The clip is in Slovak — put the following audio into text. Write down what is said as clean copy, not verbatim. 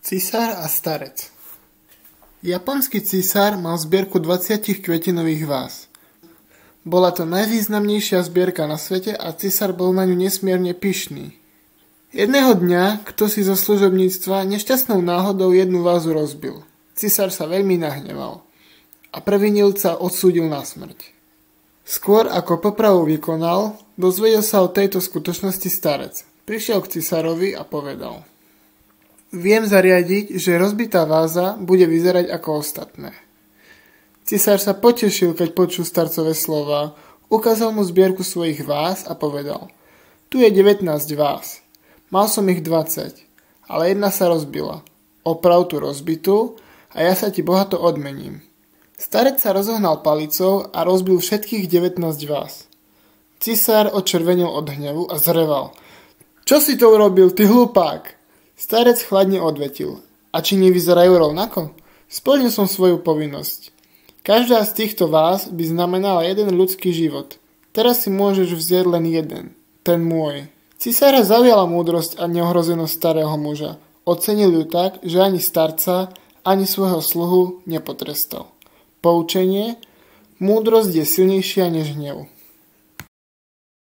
Císar a starec. Japonský císar mal zbierku 20 kvetinových váz. Bola to najvýznamnejšia zbierka na svete a císar bol na ňu nesmierne pyšný. Jedného dňa, kto si zo služobníctva nešťastnou náhodou jednu vázu rozbil. Císar sa veľmi nahneval a previnilca odsúdil na smrť. Skôr ako popravu vykonal, dozvedel sa o tejto skutočnosti starec. Prišiel k císarovi a povedal: Viem zariadiť, že rozbitá váza bude vyzerať ako ostatné. Císar sa potešil, keď počul starcové slova, ukázal mu zbierku svojich váz a povedal: Tu je 19 váz. Mal som ich 20, ale jedna sa rozbila. Oprav tú rozbitú a ja sa ti bohato odmením. Starec sa rozohnal palicou a rozbil všetkých 19 váz. Císar odčervenil od hnevu a zreval: Čo si to urobil, ty hlupák? Starec chladne odvetil: A či nevyzerajú rovnako? Splnil som svoju povinnosť. Každá z týchto váz by znamenala jeden ľudský život. Teraz si môžeš vziať len jeden, ten môj. Císara zaujala múdrosť a neohrozenosť starého muža. Ocenil ju tak, že ani starca, ani svojho sluhu nepotrestal. Poučenie: múdrosť je silnejšia než hnev.